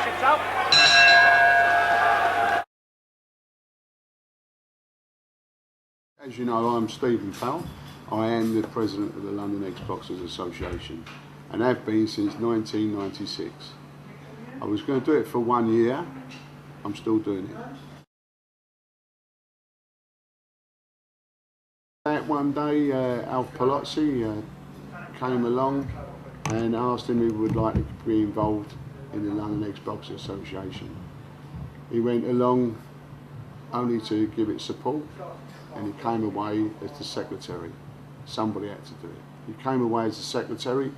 Brackets up. As you know, I'm Stephen Powell. I am the president of the London Ex-Boxers Association and have been since 1996. I was going to do it for 1 year. I'm still doing it. That one day, Alf Palazzi came along and asked him if he would like to be involved in the London Ex-Boxers Association. He went along only to give it support, and he came away as the secretary. Somebody had to do it. He came away as the secretary,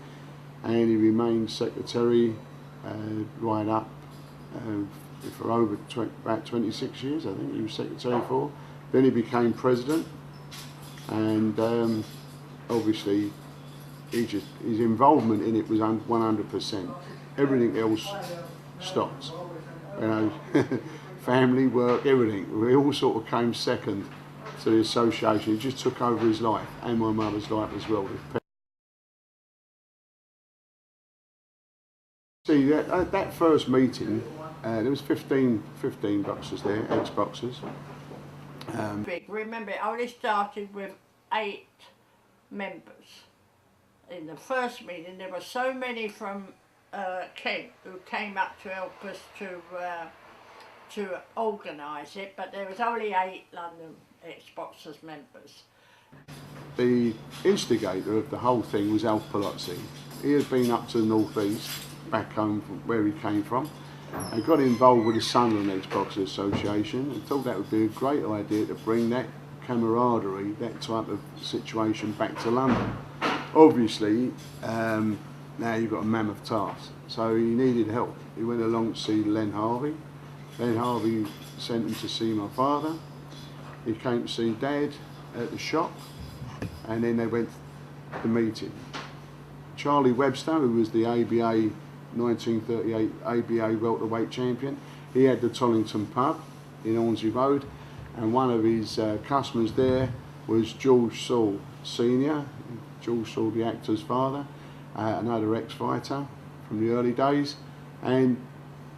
and he remained secretary right up for over about 26 years, I think he was secretary for. Then he became president, and obviously his involvement in it was 100%. Everything else stopped. You know, family, work, everything. We all sort of came second to the association. It just took over his life and my mother's life as well. See, that first meeting, there was 15 boxers there, ex-boxers. Remember, it only started with 8 members. In the first meeting, there were so many from Kent who came up to help us to organise it, but there was only 8 London Ex-Boxers members. The instigator of the whole thing was Alf Palazzi. He had been up to the North East, back home from where he came from, and got involved with the Sunderland Ex-Boxers Association and thought that would be a great idea to bring that camaraderie, that type of situation back to London. Obviously, now you've got a mammoth task, so he needed help. He went along to see Len Harvey. Len Harvey sent him to see my father. He came to see Dad at the shop, and then they went to the meeting. Charlie Webster, who was the ABA 1938 ABA welterweight champion, he had the Tollington pub in Hornsey Road, and one of his customers there was George Saul Senior, George Saul the actor's father, another ex-fighter from the early days, and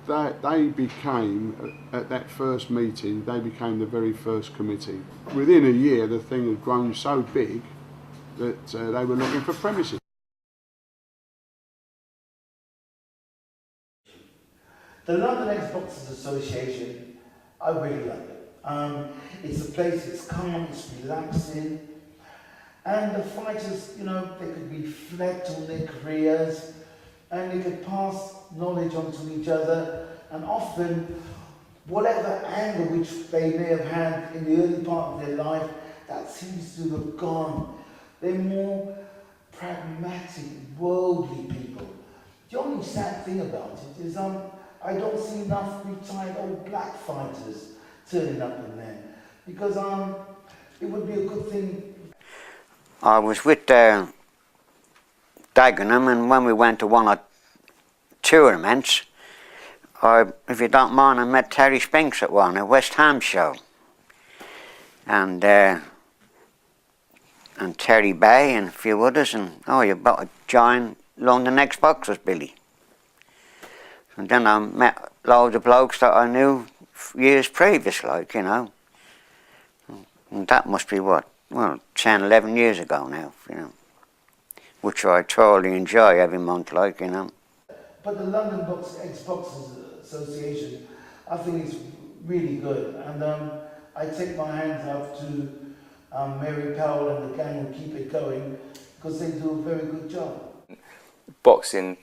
they became, at that first meeting, they became the very first committee. Within a year, the thing had grown so big that they were looking for premises. The London Ex-Boxers Association, I really like it. It's a place that's calm, it's relaxing, and the fighters, you know, they could reflect on their careers and they could pass knowledge on to each other, and often whatever anger which they may have had in the early part of their life, that seems to have gone. They're more pragmatic, worldly people. The only sad thing about it is I don't see enough retired old black fighters turning up in there, because it would be a good thing. I was with Dagenham, and when we went to one or tournaments, if you don't mind, I met Terry Spinks at one, a West Ham show. And Terry Bay and a few others, and you better join London Ex-Boxers, Billy. And then I met loads of blokes that I knew years previous, like, you know. And that must be what? Well, 10, 11 years ago now, you know. Which I thoroughly enjoy every month, like, you know. But the London Ex-Boxers Association, I think it's really good. And I take my hands up to Mary Powell and the gang who keep it going, because they do a very good job. Boxing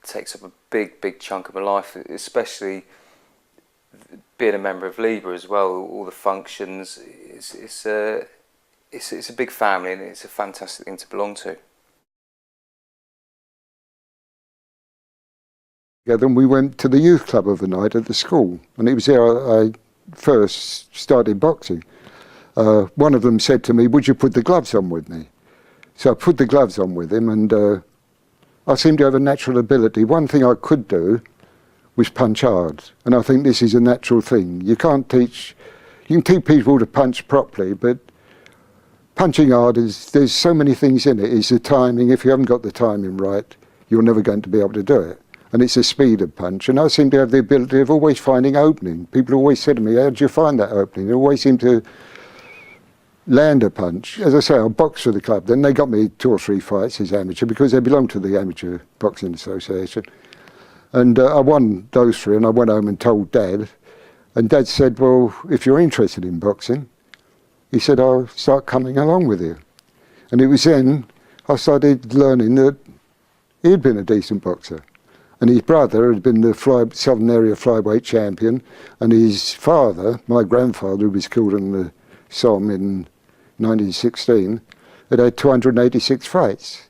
takes up a big chunk of my life, especially being a member of Libre as well. All the functions, it's a big family, and it's a fantastic thing to belong to. Yeah, then we went to the youth club overnight at the school, and it was there I first started boxing. One of them said to me, "Would you put the gloves on with me?" So I put the gloves on with him, and I seemed to have a natural ability. One thing I could do was punch hard, and I think this is a natural thing. You can teach people to punch properly, but punching hard there's so many things in it. It's the timing. If you haven't got the timing right, you're never going to be able to do it. and it's a speeder punch, and I seem to have the ability of always finding opening. People always said to me, how did you find that opening? They always seem to land a punch. As I say, I boxed for the club. Then they got me 2 or 3 fights as amateur because they belonged to the Amateur Boxing Association. And I won those 3, and I went home and told Dad. And Dad said, well, if you're interested in boxing, he said, I'll start coming along with you. And it was then I started learning that he'd been a decent boxer. And his brother had been the Southern Area flyweight champion, and his father, my grandfather, who was killed in the Somme in 1916, had 286 fights.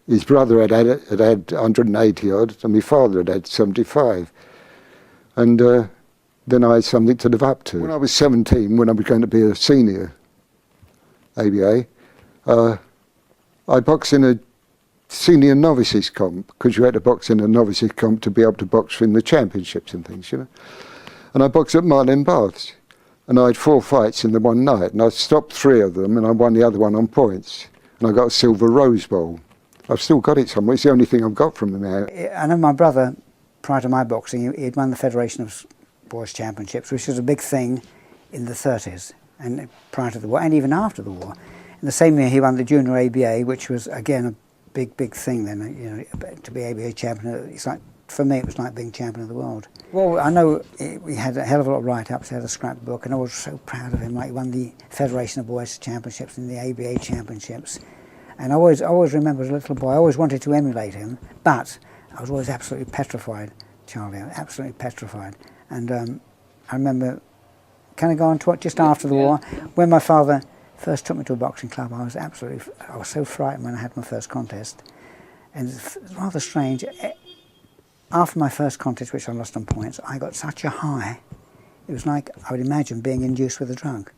His brother had 180 odd, and my father had 75. And then I had something to live up to. When I was 17, when I was going to be a senior ABA, I boxed in a senior novices comp, because you had to box in a novices comp to be able to box in the championships and things, you know. And I boxed at Marlin Baths. And I had 4 fights in the one night, and I stopped 3 of them, and I won the other one on points. And I got a silver Rose Bowl. I've still got it somewhere. It's the only thing I've got from them now. I know my brother, prior to my boxing, he'd won the Federation of Boys Championships, which was a big thing in the 30s, and prior to the war, and even after the war. In the same year, he won the Junior ABA, which was, again, a big thing then. You know, to be ABA champion, it's like, for me, it was like being champion of the world. Well, I know we had a hell of a lot of write-ups, had a scrapbook, and I was so proud of him. Like, he won the Federation of Boys Championships and the ABA Championships. And I always remember as a little boy, I always wanted to emulate him, but I was always absolutely petrified, Charlie, absolutely petrified. And I remember, can I go on to it, just after the war, when my father first took me to a boxing club, I was so frightened when I had my first contest. And it's rather strange. After my first contest, which I lost on points, I got such a high. It was like, I would imagine, being induced with a drug.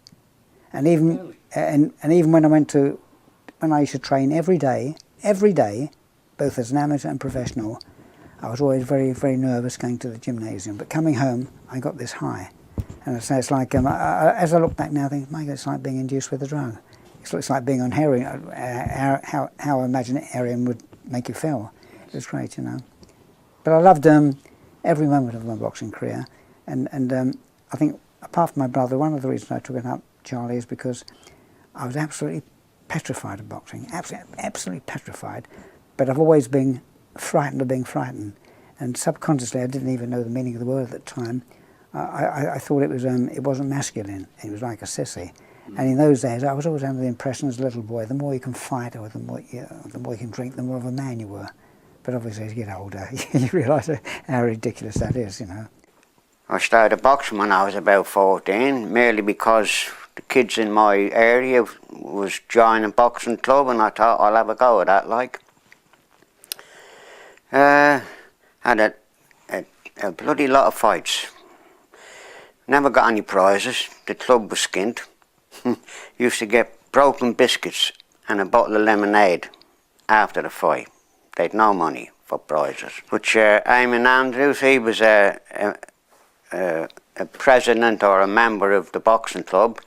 And even and even when I used to train every day, both as an amateur and professional, I was always very, very nervous going to the gymnasium. But coming home, I got this high. And I say it's like, as I look back now, I think, my God, it's like being induced with a drug. It's like being on heroin, how I imagine heroin would make you feel. It was great, you know. But I loved every moment of my boxing career, and I think, apart from my brother, one of the reasons I took it up, Charlie, is because I was absolutely petrified of boxing, absolutely petrified, but I've always been frightened of being frightened, and subconsciously I didn't even know the meaning of the word at the time. I thought it wasn't masculine, it was like a sissy. And in those days I was always under the impression as a little boy, the more you can fight or the more you can drink, the more of a man you were. But obviously as you get older, you realise how ridiculous that is, you know. I started boxing when I was about 14, merely because the kids in my area was joining a boxing club, and I thought I'll have a go at that, like. Had a bloody lot of fights. Never got any prizes. The club was skint. Used to get broken biscuits and a bottle of lemonade after the fight. They'd no money for prizes. But Eamon Andrews, he was a president or a member of the boxing club,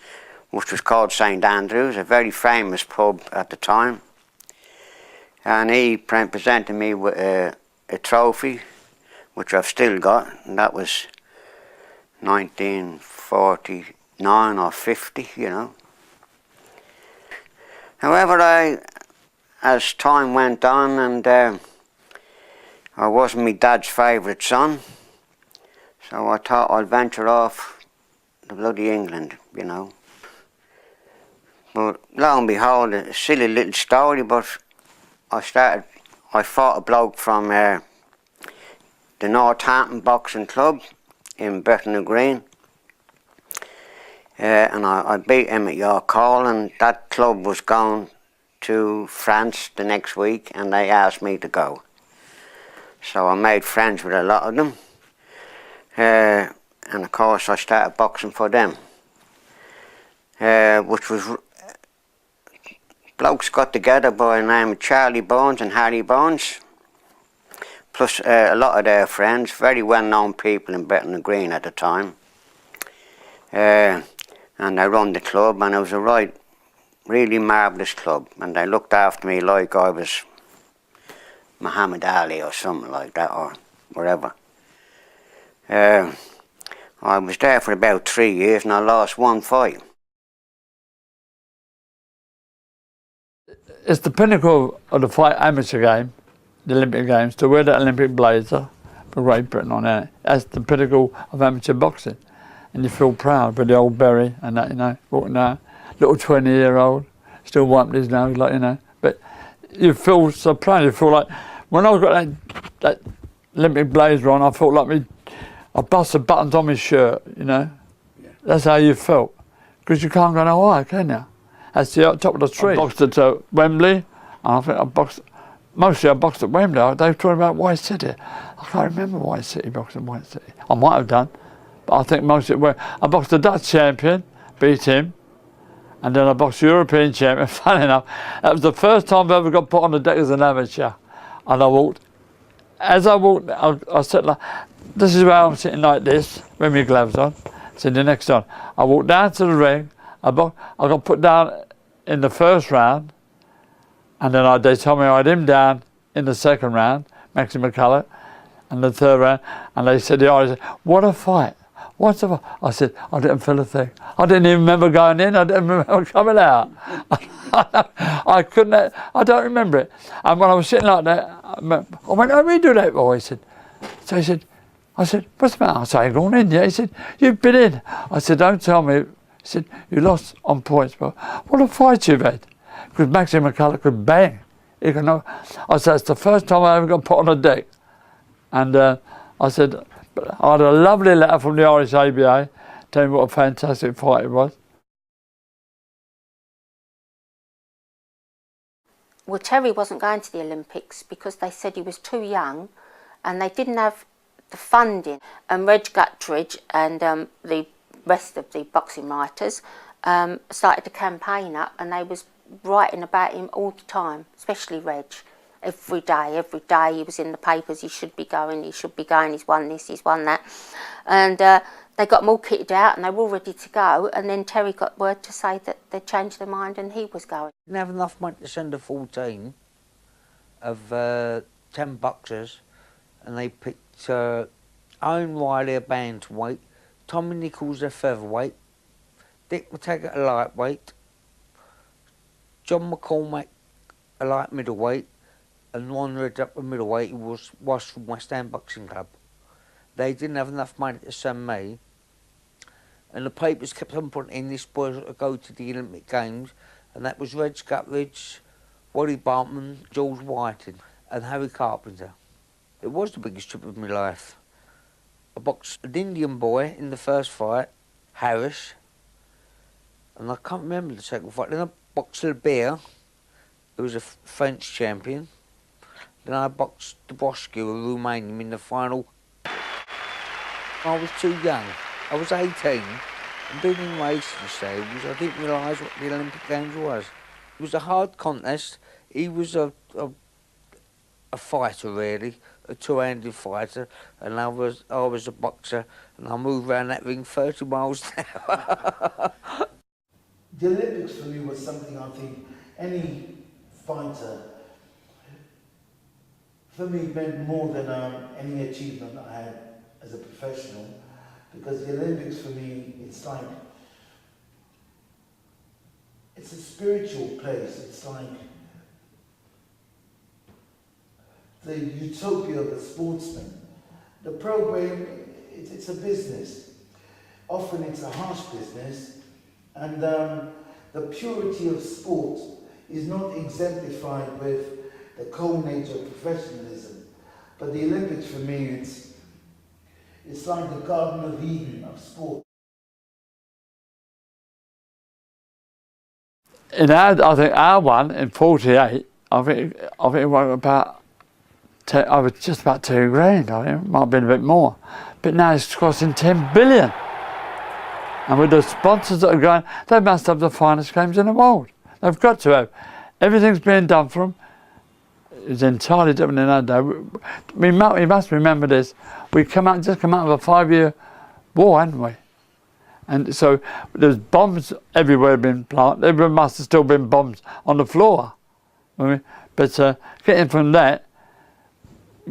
which was called St Andrews, a very famous pub at the time. And he presented me with a trophy, which I've still got, and that was 1949 or 50, you know. However, as time went on, and I wasn't my dad's favourite son, so I thought I'd venture off to bloody England, you know. But lo and behold, a silly little story, but I fought a bloke from the Northampton Boxing Club in Bethnal Green, and I beat him at York Hall, and that club was going to France the next week, and they asked me to go. So I made friends with a lot of them, and of course I started boxing for them, which was blokes got together by the name of Charlie Bones and Harry Bones, plus a lot of their friends, very well-known people in Bethnal Green at the time, and they run the club, and it was a really marvellous club, and they looked after me like I was Muhammad Ali or something like that, or whatever. I was there for about 3 years and I lost one fight. It's the pinnacle of the fight amateur game, the Olympic Games, to wear that Olympic blazer for Great Britain on it. That's the pinnacle of amateur boxing. And you feel proud with the old berry and that, you know, walking down, little 20-year-old, still wiping his nose, like, you know. But you feel so proud. You feel like, when I got that Olympic blazer on, I felt like I busted buttons on my shirt, you know. Yeah. That's how you felt. Because you can't go no higher, can you? That's the top of the tree. I boxed at Wembley, and I think I boxed at Wembley. They were talking about White City. I can't remember White City, boxing White City. I might have done, but I think most of it were. I boxed the Dutch champion, beat him, and then I boxed the European champion. Funny enough, that was the first time I ever got put on the deck as an amateur. And I walked, as I walked, I said, like, this is where I'm sitting like this, with my gloves on. So the next one, I walked down to the ring, I got put down in the first round, and then they told me I had him down in the second round, Maxie McCulloch, and the third round, and they said, what a fight. What's the fight? I said, I didn't feel a thing. I didn't even remember going in, I didn't remember coming out. I don't remember it. And when I was sitting like that, I went, oh, we do that, boy. I said, what's the matter? I said, I ain't gone in yet. He said, you've been in. I said, don't tell me. He said, you lost on points, but what a fight you've had. Because Maxie McCulloch could bang. I said, it's the first time I ever got put on a deck. And I said, I had a lovely letter from the Irish ABA telling me what a fantastic fight it was. Well, Terry wasn't going to the Olympics because they said he was too young and they didn't have the funding. And Reg Guttridge and the rest of the boxing writers started to campaign up, and they was writing about him all the time, especially Reg. Every day he was in the papers, he should be going, he's won this, he's won that. And they got them all kitted out and they were all ready to go, and then Terry got word to say that they changed their mind and he was going. Didn't have enough money to send a full team of 10 boxers, and they picked Owen Riley a bantamweight, Tommy Nichols a featherweight, Dick McTaggart a lightweight, John McCormack a light middleweight, and Ron Red up a middleweight who was from West Ham Boxing Club. They didn't have enough money to send me, and the papers kept on putting in this boy to go to the Olympic Games, and that was Reg Guttridge, Wally Bartman, George Whiting and Harry Carpenter. It was the biggest trip of my life. I boxed an Indian boy in the first fight, Harris, and I can't remember the second fight. Then I boxed a bear, who was a French champion. Then I boxed Duboscu, a Romanian, in the final. I was too young. I was 18, and being in racing stables, I didn't realise what the Olympic Games was. It was a hard contest. He was a fighter, really, a two-handed fighter, and I was a boxer, and I moved around that ring 30 miles an hour. The Olympics for me was something I think any fighter, for me, meant more than any achievement I had as a professional, because the Olympics for me, it's like, it's a spiritual place. It's like the utopia of a sportsman. The program, it's a business. Often it's a harsh business, and the purity of sport is not exemplified with the cold nature of professionalism. But the Olympics for me, it's like the Garden of Eden of sport. I think our one in '48, I think it was about, I was just about $2,000. I think it might have been a bit more, but now it's costing 10 billion. And with the sponsors that are going, they must have the finest games in the world. They've got to have. Everything's being done for them. It's entirely different in our day. We must remember this. We just come out of a 5-year war, hadn't we? And so there's bombs everywhere being planted. There must have still been bombs on the floor. But getting from that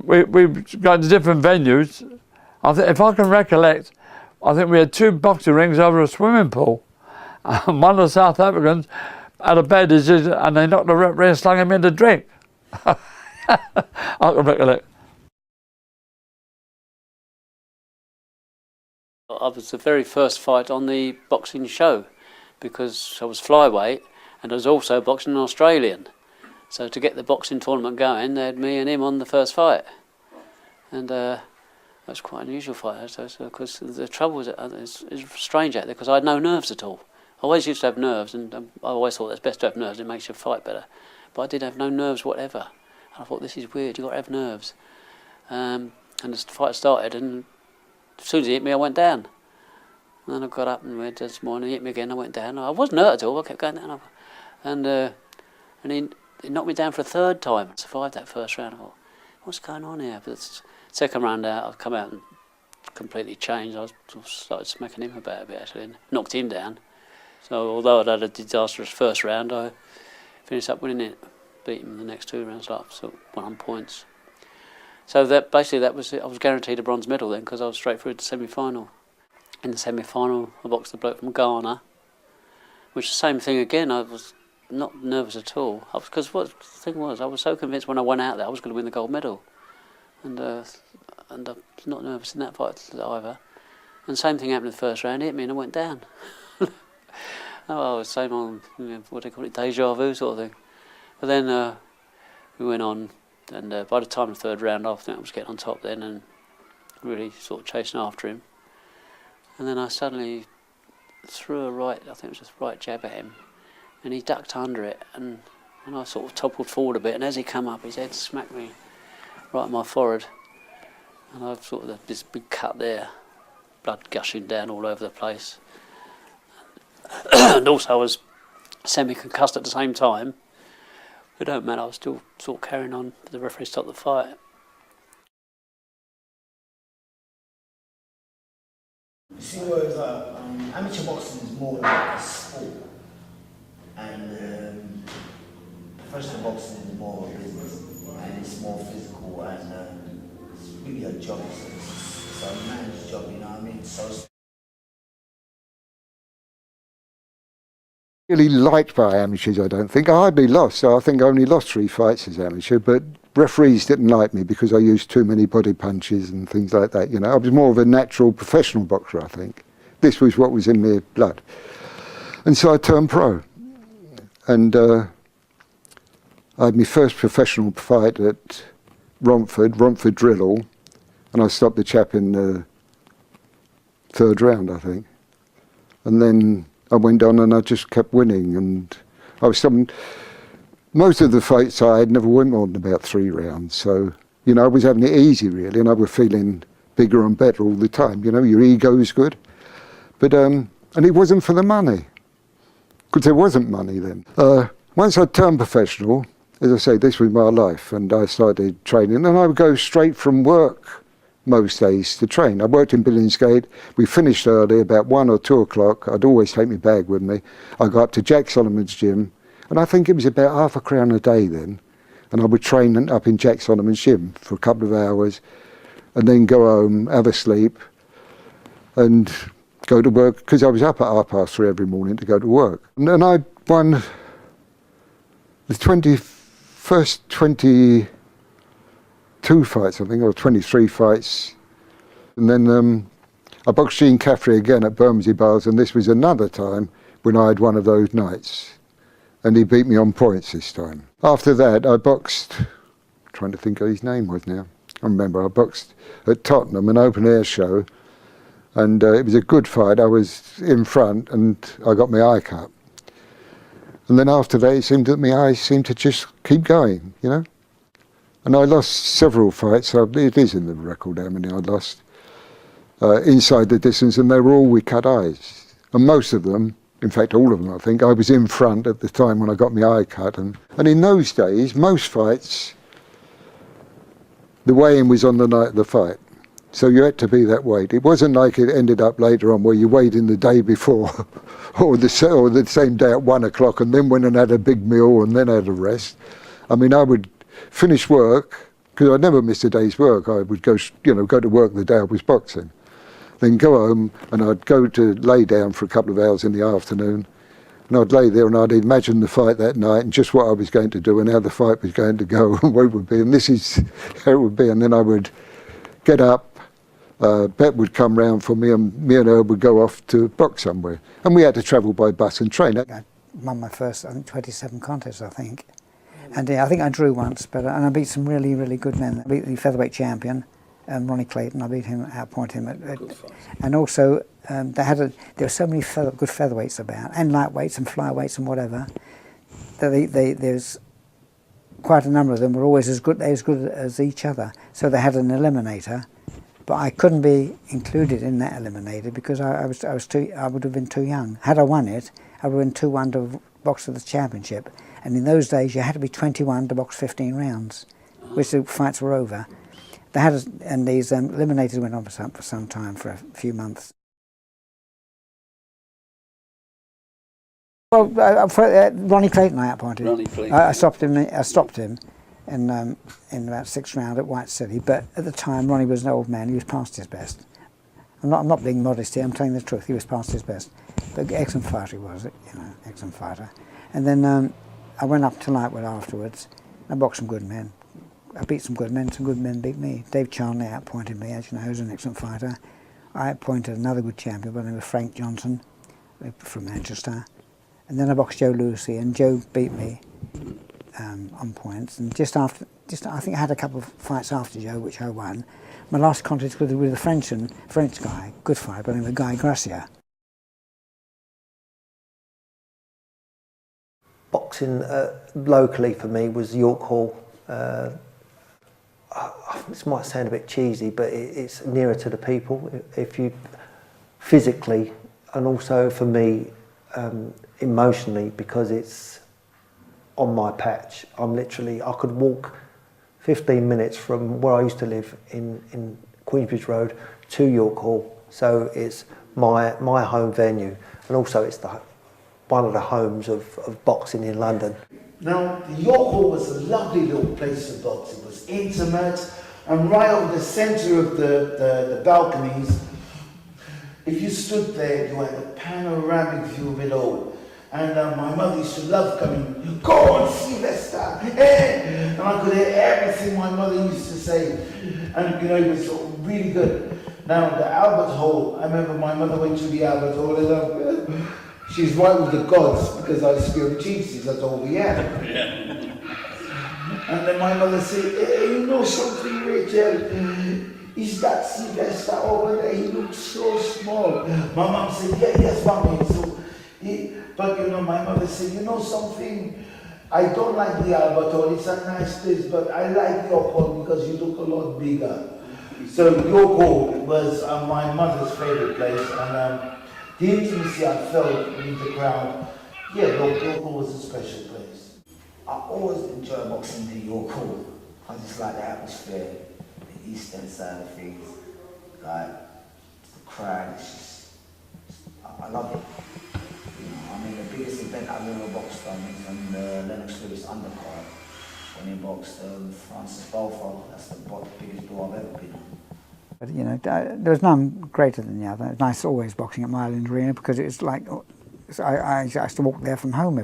we've got to different venues. If I can recollect, I think we had 2 boxing rings over a swimming pool. And one of the South Africans had a bad disease and they knocked the referee and slung him in the drink. I can recollect. I was the very first fight on the boxing show because I was flyweight and I was also boxing an Australian. So to get the boxing tournament going, they had me and him on the first fight. And that was quite an unusual fight, because the trouble was, it's strange out there, because I had no nerves at all. I always used to have nerves, and I always thought it's best to have nerves, it makes you fight better. But I didn't have no nerves whatever. And I thought, this is weird, you've got to have nerves. And the fight started, and as soon as he hit me, I went down. And then I got up and went this morning, he hit me again, I went down. I wasn't hurt at all, I kept going down. And he knocked me down for a 3rd time. I survived that first round. I thought, what's going on here? But the second round out, I've come out and completely changed. I started smacking him about a bit, actually, and knocked him down. So although I'd had a disastrous first round, I finished up winning it, beat him the next 2 rounds up, so won on points. So that was it. I was guaranteed a bronze medal then, because I was straight through to the semi-final. In the semi-final, I boxed the bloke from Ghana, which is the same thing again. I was not nervous at all, because what the thing was, I was so convinced when I went out there I was going to win the gold medal, and I was not nervous in that fight either. And same thing happened in the first round. He hit me and I went down. Same on, what do they call it, deja vu sort of thing. But then we went on, and by the time the 3rd round, I think I was getting on top then and really sort of chasing after him. And then I suddenly threw a right, I think it was just a right jab at him, and he ducked under it, and I sort of toppled forward a bit, and as he came up, his head smacked me right in my forehead, and I've sort of this big cut there, blood gushing down all over the place. And also I was semi-concussed at the same time. It don't matter, I was still sort of carrying on, but the referee stopped the fight. See, whereas amateur boxing is more like a sport, and professional boxing is more of a business, and it's more physical, and it's really a job. It's a man's job, you know what I mean? So really liked by amateurs, I don't think. I hardly lost, so I think I only lost 3 fights as amateur, but referees didn't like me because I used too many body punches and things like that, you know. I was more of a natural professional boxer, I think. This was what was in my blood. And so I turned pro. And I had my first professional fight at Romford Drillhall, and I stopped the chap in the 3rd round, I think. And then I went on and I just kept winning, and I was most of the fights I had never won more than about 3 rounds, so, you know, I was having it easy really, and I was feeling bigger and better all the time, you know, your ego is good. But, and it wasn't for the money, because there wasn't money then. Once I turned professional, as I say, this was my life, and I started training, and I would go straight from work most days to train. I worked in Billingsgate. We finished early, about 1 or 2 o'clock. I'd always take my bag with me. I got up to Jack Solomon's gym, and I think it was about £half a day then, and I would train up in Jack Solomon's gym for a couple of hours, and then go home, have a sleep, and go to work, because I was up at 3:30 every morning to go to work. And I won the first 22 fights, I think, or 23 fights. And then I boxed Gene Caffrey again at Bermondsey Bars, and this was another time when I had one of those nights. And he beat me on points this time. After that, I boxed, I'm trying to think what his name was now. I remember I boxed at Tottenham, an open air show, and it was a good fight. I was in front and I got my eye cut. And then after that, it seemed that my eyes seemed to just keep going, you know. And I lost several fights. It is in the record how many I lost inside the distance, and they were all with cut eyes. And most of them, in fact all of them I think, I was in front at the time when I got my eye cut. And in those days, most fights, the weigh-in was on the night of the fight. So you had to be that weight. It wasn't like it ended up later on where you weighed in the day before or the same day at 1 o'clock and then went and had a big meal and then had a rest. I mean, I would finish work, because I never missed a day's work. I would go, go to work the day I was boxing, then go home, and I'd go to lay down for a couple of hours in the afternoon, and I'd lay there and I'd imagine the fight that night and just what I was going to do and how the fight was going to go and what it would be, and this is how it would be. And then I would get up, Bet would come round for me, and me and her would go off to box somewhere. And we had to travel by bus and train. I won my first, 27 contests, I think. And I think I drew once, and I beat some really, really good men. I beat the featherweight champion, Ronnie Clapton. I beat him, outpointed him. And also, there were so many good featherweights about, and lightweights and flyweights and whatever. There's quite a number of them were always as good as each other. So they had an eliminator. But I couldn't be included in that eliminator because I would have been too young. Had I won it, I would have been too young to box for the championship. And in those days, you had to be 21 to box 15 rounds, which the fights were over. They had, and these eliminators went on for some time, for a few months. Well, Ronnie Clayton I appointed. Ronnie Clayton. I stopped him in about 6th round at White City, but at the time Ronnie was an old man. He was past his best. I'm not being modest here. I'm telling the truth. He was past his best, but excellent fighter he was, excellent fighter. And then I went up to lightweight afterwards. I boxed some good men. I beat some good men beat me. Dave Charnley outpointed me, as you know, he was an excellent fighter. I appointed another good champion by the name of Frank Johnson from Manchester. And then I boxed Joe Lucy, and Joe beat me on points. And I think I had a couple of fights after Joe, which I won. My last contest was with a French guy, good fighter, by the name of Guy Gracia. Boxing locally for me was York Hall. This might sound a bit cheesy, but it's nearer to the people. If you physically, and also for me emotionally, because it's on my patch. I could walk 15 minutes from where I used to live in Queensbridge Road to York Hall. So it's my home venue, and also it's one of the homes of boxing in London. Now, York Hall was a lovely little place to box. It was intimate, and right over the centre of the balconies, if you stood there, you had a panoramic view of it all. And my mother used to love coming, "Go on, Sylvester!" And I could hear everything my mother used to say. And it was really good. Now, the Albert Hall, I remember my mother went to the Albert Hall, and she's right with the gods, because I used to go to Jesus, that's all we had. And then my mother said, "Hey, you know something, Rachel? Is that Sylvester over there? He looks so small." My mum said, "Yes, mommy." But my mother said, "You know something? I don't like the Albert Hall. It's a nice place, but I like York Hall because you look a lot bigger." So York Hall was my mother's favourite place, and the intimacy I felt with the crowd, York Hall was a special place. I always enjoy boxing in York Hall. I just like the atmosphere, the East End side of things, like the crowd. It's just, I love it. The biggest event I've ever boxed on is on the Lennox Lewis undercard when he boxed Francis Balfour. That's the biggest door I've ever been on. But there was none greater than the other. It's nice always boxing at Mile End Arena, because it's like I used to walk there from home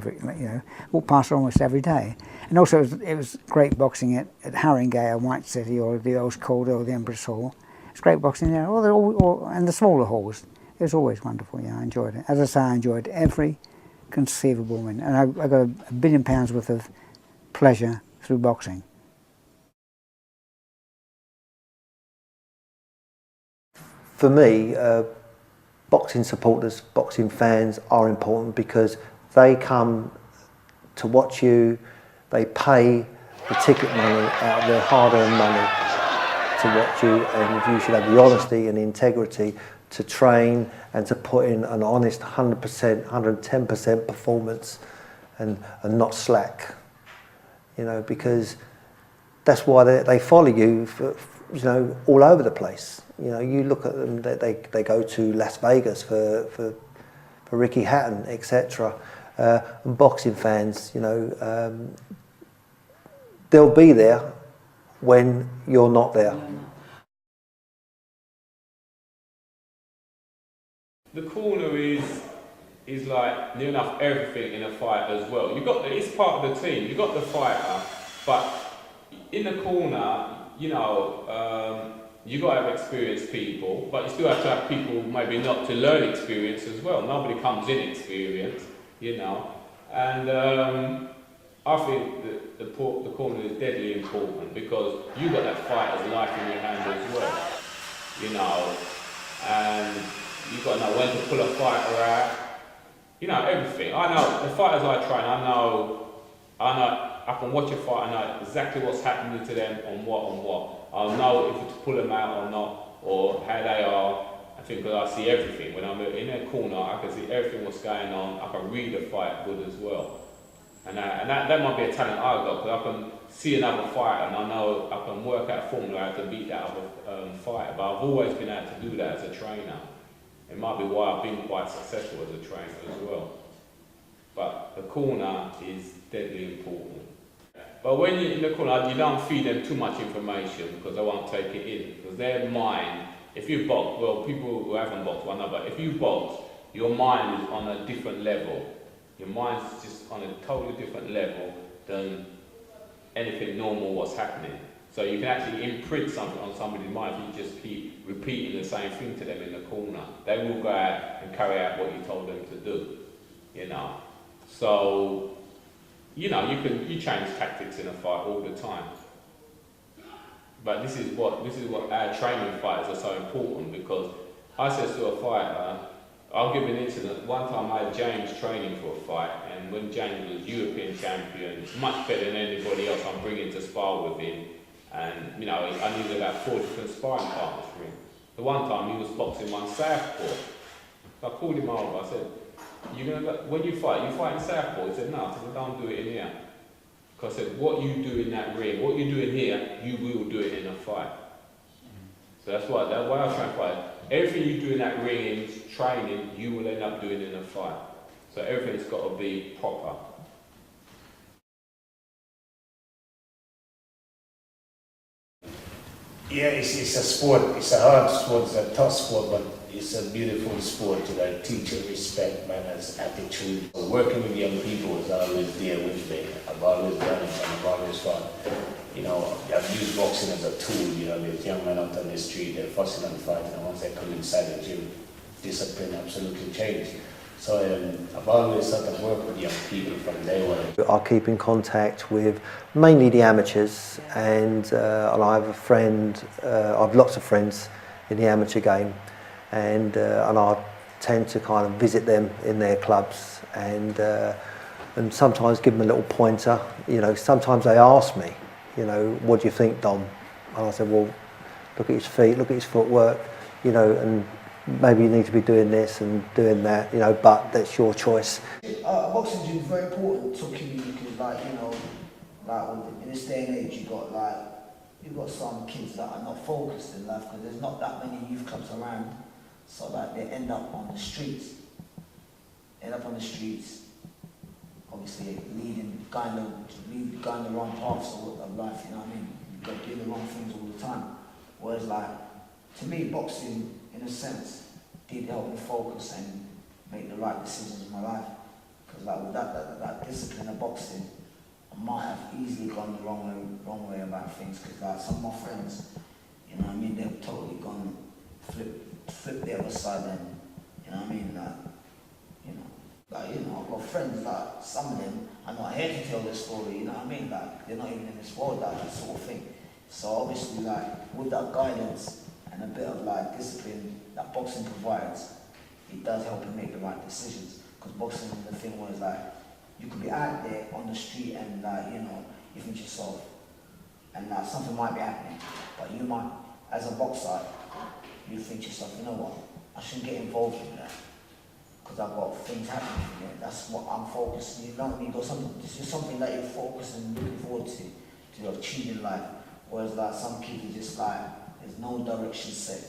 walk past it almost every day. And also it was great boxing at Haringey or White City or the Old Calder or the Empress Hall. It's great boxing there, and the smaller halls. It was always wonderful. I enjoyed it. As I say, I enjoyed every conceivable win, and I got £1 billion worth of pleasure through boxing. For me, boxing supporters, boxing fans are important because they come to watch you, they pay the ticket money out of their hard-earned money to watch you, and you should have the honesty and the integrity to train and to put in an honest 100%, 110% performance and not slack, because that's why they follow you for, all over the place. You look at them, they go to Las Vegas for Ricky Hatton, etc. And boxing fans, they'll be there when you're not there. The corner is like near enough everything in a fight as well. It's part of the team. You got the fighter, but in the corner, you know, you got to have experienced people, but you still have to have people maybe not to learn experience as well. Nobody comes in experienced, you know, and I think the corner is deadly important because you got that fighter's life in your hand as well, you know, and you got to know when to pull a fighter out, you know, everything. I know the fighters I train. I know. I can watch a fight. I know exactly what's happening to them on what. I'll know if to pull them out or not, or how they are. I think because I see everything. When I'm in a corner, I can see everything what's going on. I can read a fight good as well. And that might be a talent I've got, because I can see another fighter and I know I can work out a formula how to beat that other fighter. But I've always been able to do that as a trainer. It might be why I've been quite successful as a trainer as well. But the corner is deadly important. But when you're in the corner, you don't feed them too much information because they won't take it in. Because their mind, if you box, well, people who haven't boxed will know, but if you box, your mind is on a different level. Your mind's just on a totally different level than anything normal what's happening. So you can actually imprint something on somebody's mind if you just keep repeating the same thing to them in the corner. They will go out and carry out what you told them to do, you know. So, you know, you change tactics in a fight all the time. But this is what our training fighters are so important, because I said to a fighter, I'll give an incident. One time I had James training for a fight, and when James was European champion, much better than anybody else I'm bringing to spar with him, and you know, I needed about 4 different sparring partners for him. The one time he was boxing one southpaw. So I called him over, I said, when you fight in southpaw? He said, no, I said, well, don't do it in here. Because I said, what you do in that ring, what you do in here, you will do it in a fight. So that's why I try and fight. Everything you do in that ring in training, you will end up doing in a fight. So everything's got to be proper. Yeah, it's a sport. It's a hard sport. It's a tough sport, but it's a beautiful sport to like teach you respect, manners, attitude. Working with young people is always there with me. I've always done it and I've always fun. You know, I've used boxing as a tool. You know, there's young men out on the street, they're fussing and fighting, and once they come inside the gym, discipline absolutely changed. So I've always sort of worked with young people from day one. I keep in contact with mainly the amateurs, and I have a friend, I've lots of friends in the amateur game, and I tend to kind of visit them in their clubs and sometimes give them a little pointer. You know, sometimes they ask me, you know, what do you think, Dom? And I said, well, look at his feet, look at his footwork, you know, and maybe you need to be doing this and doing that, you know, but that's your choice. Boxing gym is very important to community because, like, you know, like in this day and age, you've got some kids that are not focused in life because there's not that many youth clubs around, so that they end up on the streets. Obviously leading, going the wrong paths of life, you know what I mean? You've got to do the wrong things all the time. Whereas, like, to me, boxing, in a sense, did help me focus and make the right decisions in my life. Because like with that discipline of boxing, I might have easily gone the wrong way about things. Because like some of my friends, you know what I mean, they've totally gone flip the other side, and you know what I mean, I've got friends like some of them are not here to tell their story. You know what I mean, like they're not even in this world, like that sort of thing. So obviously, like with that guidance and a bit of like discipline that boxing provides, it does help you make the right decisions. Because boxing is the thing where it's like, you could be out there on the street and like, you know, you think to yourself, and something might be happening, but you might, as a boxer, you think to yourself, you know what, I shouldn't get involved in that, because I've got things happening here. That's what I'm focusing. You know what I mean? This is something that you're focusing and looking forward to achieve in life. Whereas like some kids are just like, there's no direction set.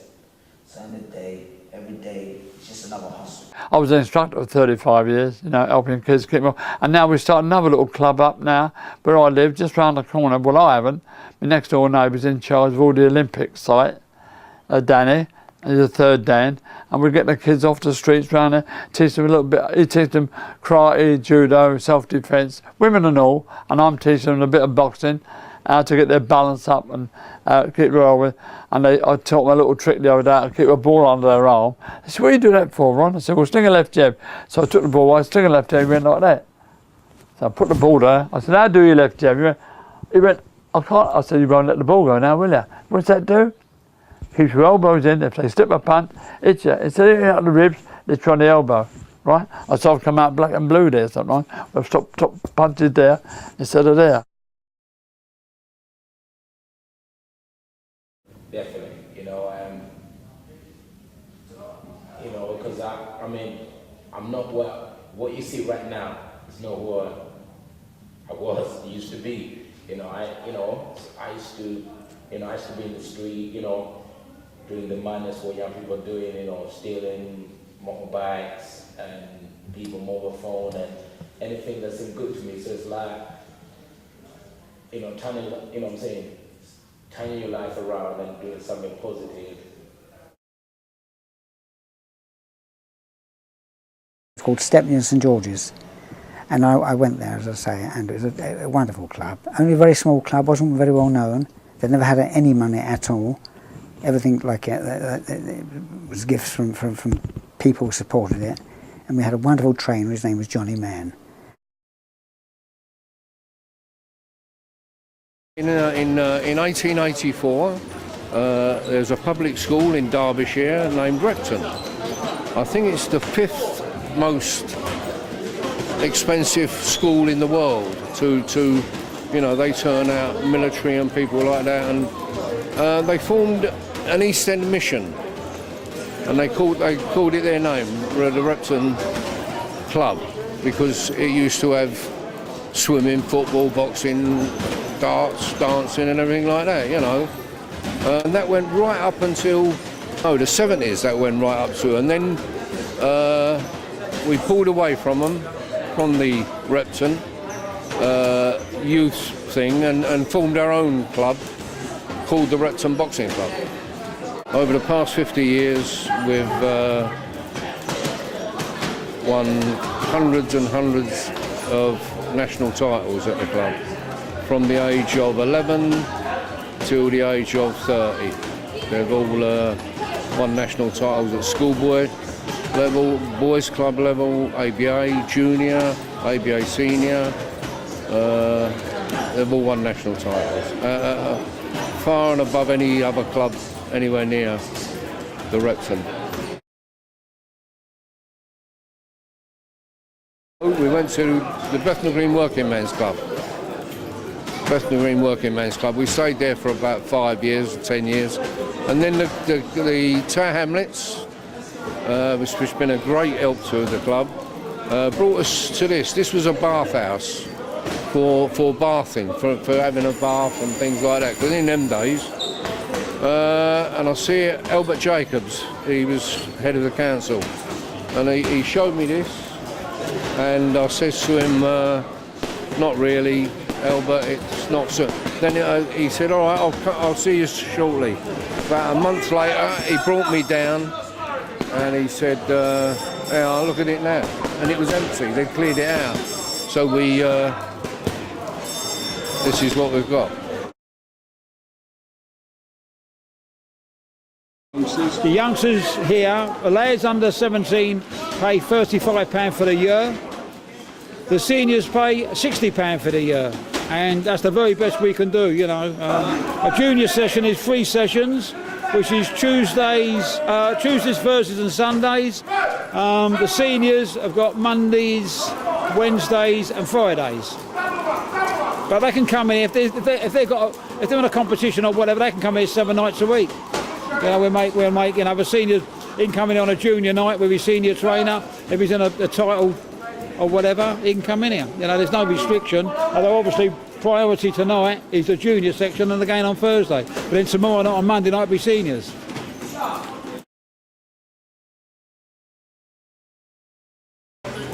So in the day, every day, it's just another hustle. I was an instructor for 35 years, you know, helping kids keep them. And now we've started another little club up now where I live, just round the corner. Well, I haven't. My next door neighbour's in charge of all the Olympic site, Danny. He's a third Dan, and we get the kids off the streets round there, teach them a little bit. He teaches them karate, judo, self-defence, women and all, and I'm teaching them a bit of boxing, how to get their balance up and keep well with. And I taught them a little trick the other day to keep a ball under their arm. They said, "What do you do that for, Ron?" I said, "Well, sting a left jab." So I took the ball, I sting a left jab, he went like that. So I put the ball there. I said, "How do you left jab?" He went, "I can't." I said, "You won't let the ball go now, will you?" What's that do? Keeps your elbows in. If they slip a punt, it's you. Instead of hitting out the ribs, they try the elbow, right? I saw it come out black and blue there sometimes. We've top punches there instead of there. Definitely, because I mean, I'm not what you see right now is not who I used to be. I used to be in the street, doing the madness what young people are doing, stealing motorbikes and people mobile phone and anything that seemed good to me. So it's like, turning your life around and doing something positive. It's called Stepney and St George's, and I went there, as I say, and it was a wonderful club. Only a very small club, wasn't very well known. They never had any money at all. Everything like it was gifts from people who supported it, and we had a wonderful trainer. His name was Johnny Mann. In 1884, there's a public school in Derbyshire named Repton. I think it's the 5th most expensive school in the world. They turn out military and people like that, and they formed an East End mission, and they called it their name, the Repton Club, because it used to have swimming, football, boxing, darts, dancing and everything like that, and that went right up until the 70s. That went right up to, and then we pulled away from the Repton youth thing and formed our own club called the Repton Boxing Club. Over the past 50 years we've won hundreds and hundreds of national titles at the club, from the age of 11 till the age of 30. They've all won national titles at schoolboy level, boys club level, ABA junior, ABA senior. They've all won national titles, far and above any other club anywhere near the Repton. We went to the Bethnal Green Working Men's Club. Bethnal Green Working Men's Club. We stayed there for about 5 years, 10 years. And then the Tower Hamlets, which has been a great help to the club, brought us to this. This was a bathhouse for bathing, for having a bath and things like that. Because in them days, and I see Albert Jacobs, he was head of the council, and he showed me this, and I says to him, not really, Albert, it's not so. Then he said, all right, I'll see you shortly. About a month later, he brought me down, and he said, yeah, look at it now. And it was empty, they cleared it out. So this is what we've got. The youngsters here, the lads under 17 pay £35 for the year. The seniors pay £60 for the year, and that's the very best we can do, A junior session is 3 sessions, which is Tuesdays, Thursdays and Sundays. The seniors have got Mondays, Wednesdays and Fridays. But they can come in, if they're in a competition or whatever, they can come in 7 nights a week. We'll make the seniors in coming on a junior night with his senior trainer. If he's in a title or whatever, he can come in here. There's no restriction. Although obviously priority tonight is the junior section and again on Thursday. But then tomorrow night on Monday night will be seniors.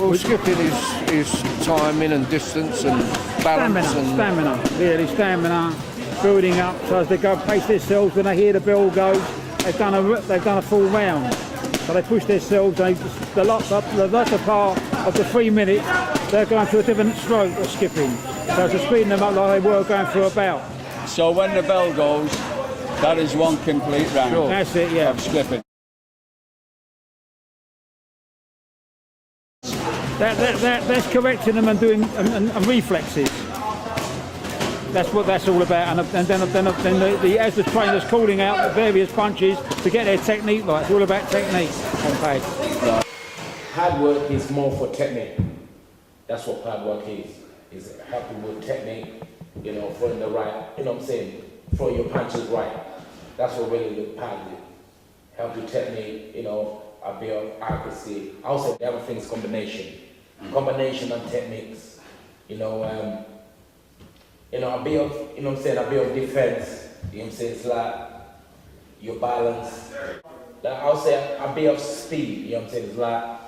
Well, skipping is timing and distance and balance Stamina, really stamina, building up so as they go pace themselves when they hear the bell goes, they've done a full round. So they push themselves, the latter part of the 3 minutes, they're going through a different stroke of skipping. So to speeding them up like they were going through a bout. So when the bell goes, that is one complete round. Sure. That's it, yeah. Of skipping. That's correcting them and doing and reflexes. That's what that's all about. And then as the trainer's calling out the various punches to get their technique right. It's all about technique on pad. Right. Hard work is more for technique. That's what hard work is helping with technique, you know, throwing the right, you know what I'm saying, throwing your punches right. That's what really the pad is. Help your technique, you know, a bit of accuracy. Also, the other thing is combination. Combination and techniques, you know, a bit of, you know what I'm saying, a bit of defense, you know what I'm saying, it's like your balance. I'll say a bit of speed, you know what I'm saying, it's like,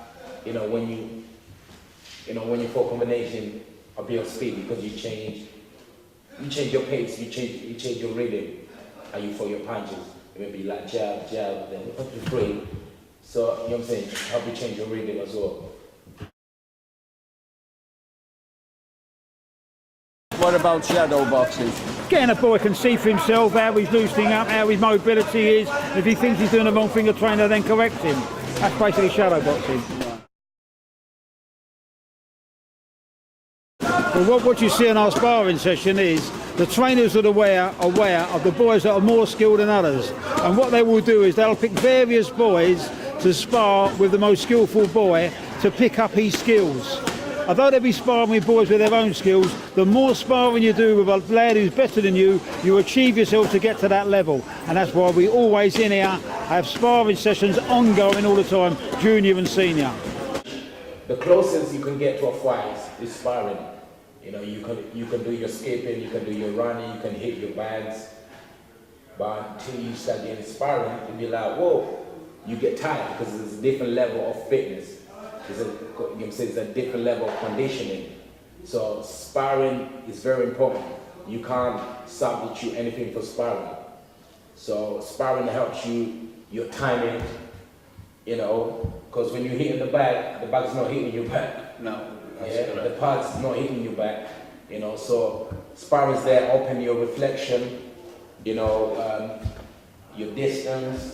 you know, when you for combination, a bit of speed because you change your pace, you change your rhythm, and you for your punches. It may be like jab, then up to three. So, you know what I'm saying, help you change your rhythm as well. What about shadow boxing? Getting a boy can see for himself how he's loosening up, how his mobility is. If he thinks he's doing the wrong thing, the trainer then corrects him. That's basically shadow boxing. Well, what you see in our sparring session is the trainers are aware of the boys that are more skilled than others. And what they will do is they'll pick various boys to spar with the most skillful boy to pick up his skills. Although they'll be sparring with boys with their own skills, the more sparring you do with a lad who's better than you, you achieve yourself to get to that level. And that's why we always in here have sparring sessions ongoing all the time, junior and senior. The closest you can get to a fight is sparring. You know, you can do your skipping, you can do your running, you can hit your bands. But until you start getting sparring, you'll be like, whoa, you get tired because it's a different level of fitness. It's a different level of conditioning. So sparring is very important. You can't substitute anything for sparring. So sparring helps you, your timing, you know, because when you hit in the back's not hitting your back. No. Yeah, the pad's not hitting your back, you know, so sparring's there, open your reflection, you know, your distance.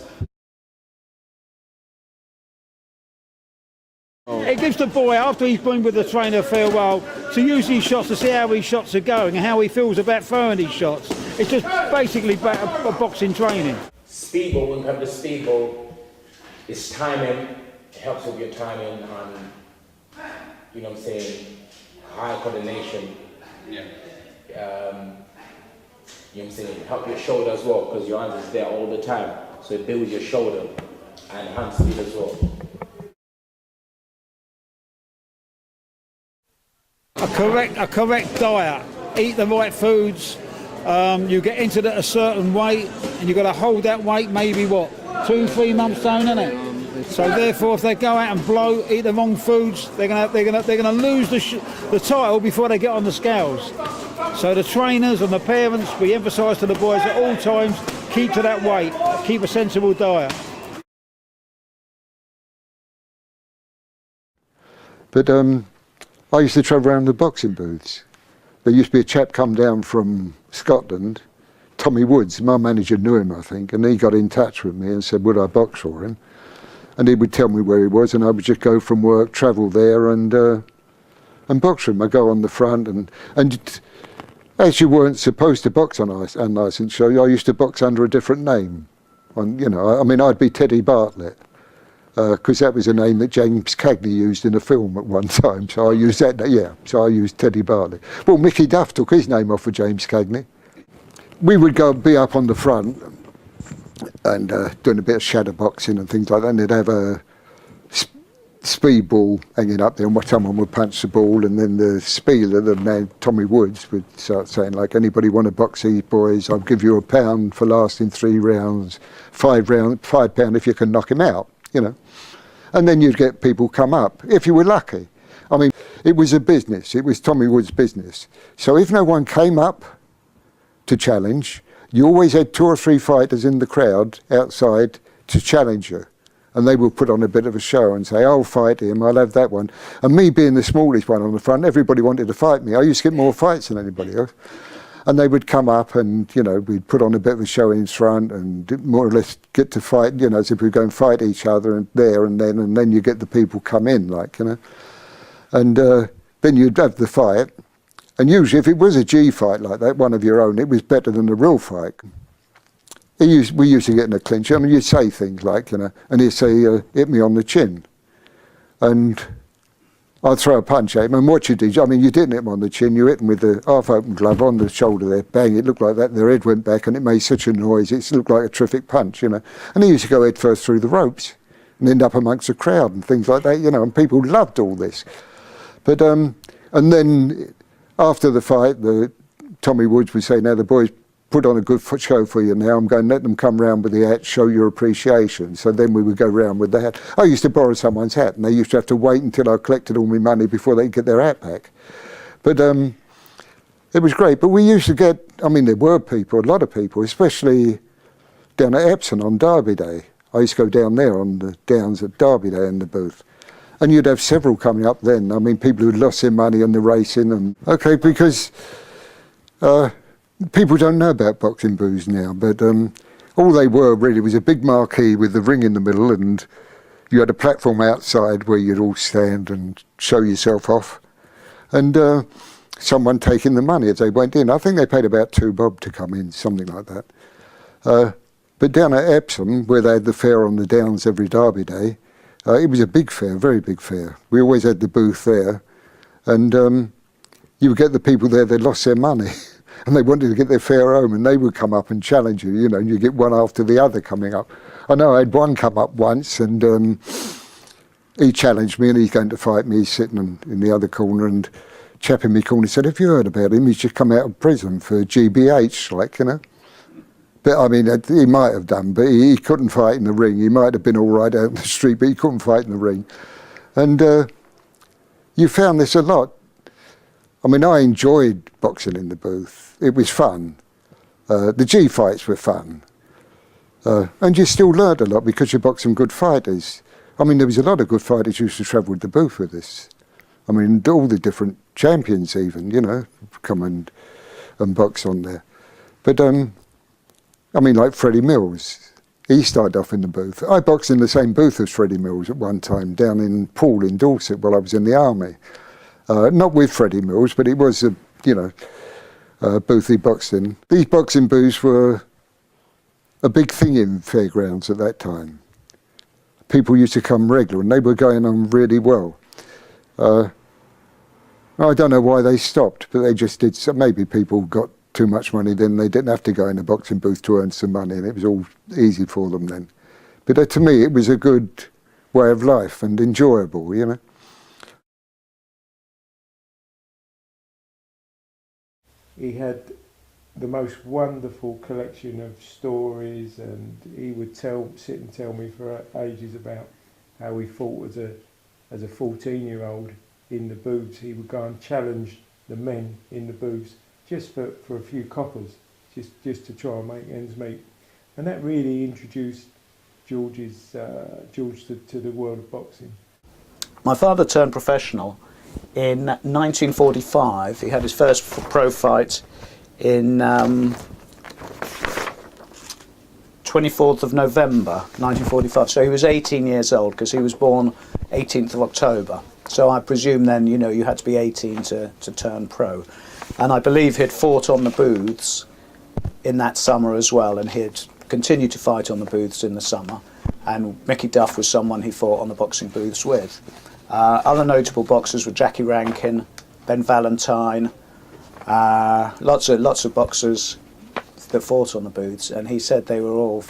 It gives the boy, after he's been with the trainer for a while, to use these shots to see how his shots are going and how he feels about throwing these shots. It's just basically a boxing training. Speedball, when it comes to speedball, it's timing, it helps with your timing and, you know what I'm saying, high coordination. Yeah. You know what I'm saying, help your shoulder as well, because your hands is there all the time. So it builds your shoulder and hand speed as well. A correct diet, eat the right foods, you get into a certain weight and you've got to hold that weight maybe what, 2-3 months down, isn't it? So therefore if they go out and blow, eat the wrong foods, they're gonna lose the title before they get on the scales. So the trainers and the parents, we emphasise to the boys at all times, keep to that weight, keep a sensible diet. But I used to travel around the boxing booths. There used to be a chap come down from Scotland, Tommy Woods, my manager knew him I think, and he got in touch with me and said would I box for him. And he would tell me where he was and I would just go from work, travel there and box for him. I'd go on the front and as you weren't supposed to box on unlicensed show, I used to box under a different name. You know, I mean I'd be Teddy Bartlett. Because that was a name that James Cagney used in a film at one time, so I used that, yeah, so I used Teddy Bartlett. Well, Mickey Duff took his name off of James Cagney. We would be up on the front and doing a bit of shadow boxing and things like that, and they'd have a speed ball hanging up there, and someone would punch the ball, and then the spieler, the man, Tommy Woods, would start saying, like, anybody want to box these boys, I'll give you £1 for lasting 3 rounds, £5 if you can knock him out, you know. And then you'd get people come up, if you were lucky. I mean, it was a business. It was Tommy Wood's business. So if no one came up to challenge, you always had 2 or 3 fighters in the crowd outside to challenge you. And they would put on a bit of a show and say, I'll fight him, I'll have that one. And me being the smallest one on the front, everybody wanted to fight me. I used to get more fights than anybody else. And they would come up and, you know, we'd put on a bit of a show in front and more or less get to fight, you know, as if we'd go and fight each other and there and then you get the people come in, like, you know. And then you'd have the fight. And usually if it was a G fight like that, one of your own, it was better than a real fight. We used to get in a clinch. I mean, you'd say things like, you know, and he'd say, hit me on the chin. And I'd throw a punch at him, and what you did, I mean, you didn't hit him on the chin, you hit him with the half-open glove on the shoulder there, bang, it looked like that, their head went back, and it made such a noise, it looked like a terrific punch, you know. And he used to go head first through the ropes, and end up amongst the crowd, and things like that, you know, and people loved all this. But, and then, after the fight, Tommy Woods would say, now the boys put on a good show for you now, I'm going to let them come round with the hat, show your appreciation. So then we would go round with the hat. I used to borrow someone's hat, and they used to have to wait until I collected all my money before they could get their hat back. But it was great. But we used to get, I mean, there were people, a lot of people, especially down at Epsom on Derby Day. I used to go down there on the downs at Derby Day in the booth. And you'd have several coming up then. I mean, people who'd lost their money on the racing. And okay, because people don't know about boxing booths now, but all they were really was a big marquee with the ring in the middle, and you had a platform outside where you'd all stand and show yourself off, and someone taking the money as they went in. I think they paid about £2 bob to come in, something like that. But down at Epsom, where they had the fair on the downs every Derby Day, it was a big fair, very big fair. We always had the booth there, and you would get the people there that lost their money. And they wanted to get their fare home, and they would come up and challenge you, you know, and you get one after the other coming up. I know I had one come up once, and he challenged me, and he's going to fight me. He's sitting in the other corner, and chap in my corner said, have you heard about him? He's just come out of prison for GBH, like, you know. But, I mean, he might have done, but he couldn't fight in the ring. He might have been all right out in the street, but he couldn't fight in the ring. And you found this a lot. I mean, I enjoyed boxing in the booth. It was fun. The G fights were fun. And you still learned a lot because you boxed some good fighters. I mean, there was a lot of good fighters who used to travel with the booth with us. I mean, all the different champions even, you know, come and box on there. But, I mean, like Freddie Mills, he started off in the booth. I boxed in the same booth as Freddie Mills at one time, down in Poole in Dorset while I was in the army. Not with Freddie Mills, but it was a, you know, booth he boxed in. These boxing booths were a big thing in fairgrounds at that time. People used to come regular, and they were going on really well. I don't know why they stopped, but they just did. So maybe people got too much money then, they didn't have to go in a boxing booth to earn some money, and it was all easy for them then. But to me, it was a good way of life and enjoyable, you know. He had the most wonderful collection of stories, and he would sit and tell me for ages about how he fought as a 14-year-old in the booths. He would go and challenge the men in the booths just for a few coppers, just to try and make ends meet. And that really introduced George to the world of boxing. My father turned professional in 1945. He had his first pro fight in 24th of November 1945. So he was 18 years old because he was born 18th of October. So I presume then, you know, you had to be 18 to turn pro. And I believe he'd fought on the booths in that summer as well, and he'd continued to fight on the booths in the summer. And Mickey Duff was someone he fought on the boxing booths with. Other notable boxers were Jackie Rankin, Ben Valentine, lots of boxers that fought on the booths, and he said they were all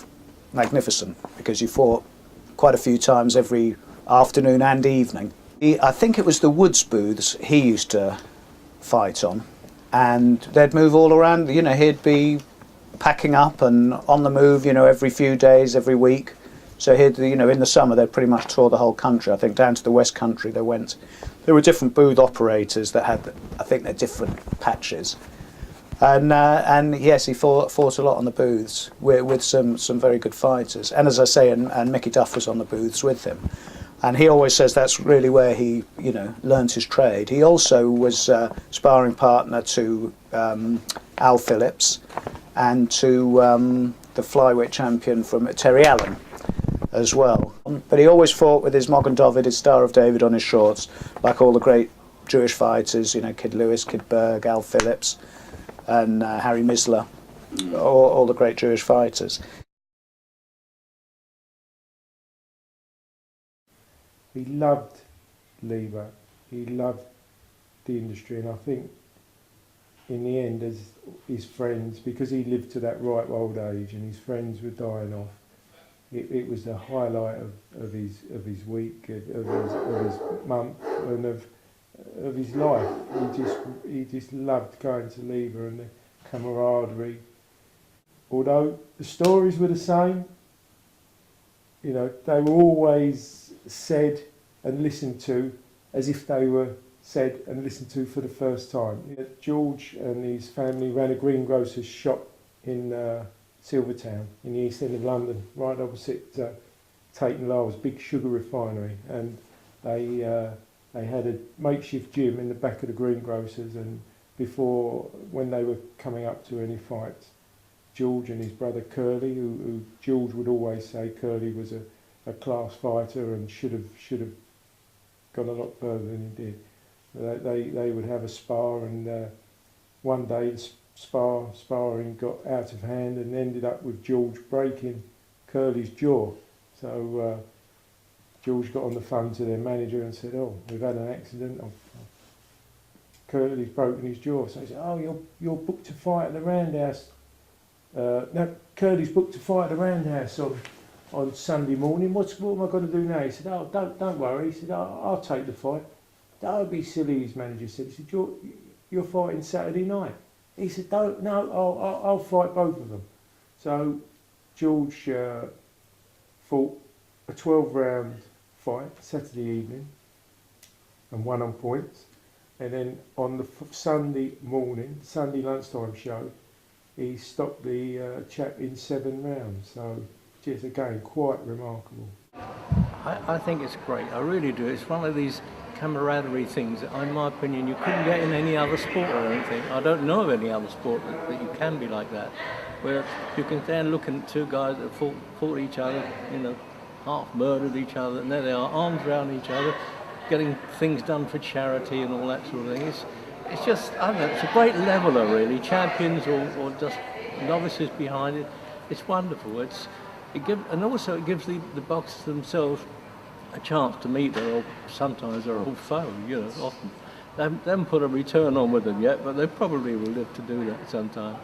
magnificent because you fought quite a few times every afternoon and evening. I think it was the Woods booths he used to fight on, and they'd move all around. You know, he'd be packing up and on the move, you know, every few days, every week, So here, you know, in the summer they pretty much tour the whole country. I think down to the West Country they went. There were different booth operators that had, I think, their different patches. And yes, he fought a lot on the booths with some very good fighters. And as I say, and Mickey Duff was on the booths with him. And he always says that's really where he, you know, learned his trade. He also was sparring partner to Al Phillips and to the flyweight champion from Terry Allen as well. But he always fought with his Mogan David, his Star of David on his shorts, like all the great Jewish fighters, you know, Kid Lewis, Kid Berg, Al Phillips, and Harry Misler, all the great Jewish fighters. He loved Lieber, he loved the industry, and I think in the end, as his friends, because he lived to that ripe old age and his friends were dying off, it was the highlight of his week, of his month, and of his life. He just loved going to Lieber and the camaraderie. Although the stories were the same, you know, they were always said and listened to as if they were said and listened to for the first time. George and his family ran a greengrocer's shop in Silvertown in the east end of London, right opposite Tate and Lyle's big sugar refinery, and they had a makeshift gym in the back of the greengrocers. And before, when they were coming up to any fights, George and his brother Curly, who George would always say Curly was a class fighter and should have gone a lot further than he did. They would have a spar, and one day the sparring got out of hand and ended up with George breaking Curly's jaw. So George got on the phone to their manager and said, "Oh, we've had an accident. Curly's broken his jaw." So he said, "Oh, you're booked to fight at the Roundhouse. No, Curly's booked to fight at the Roundhouse on Sunday morning. What am I going to do now?" He said, "Oh, don't worry." He said, I'll take the fight." "Don't be silly," his manager said. He said, "You're fighting Saturday night." He said, "No, I'll fight both of them." So George fought a 12-round fight Saturday evening and won on points. And then on the Sunday morning, Sunday lunchtime show, he stopped the chap in 7 rounds. So just again, quite remarkable. I think it's great. I really do. It's one of these camaraderie things that, in my opinion, you couldn't get in any other sport or anything. I don't know of any other sport that you can be like that, where you can stand looking at two guys that fought each other, you know, half murdered each other, and there they are, arms around each other, getting things done for charity and all that sort of thing. It's just, I don't know, it's a great leveler really, champions or just novices behind it. It's wonderful. And also it gives the boxers themselves a chance to meet sometimes their old foe, you know, often. They haven't put a return on with them yet, but they probably will live to do that sometime.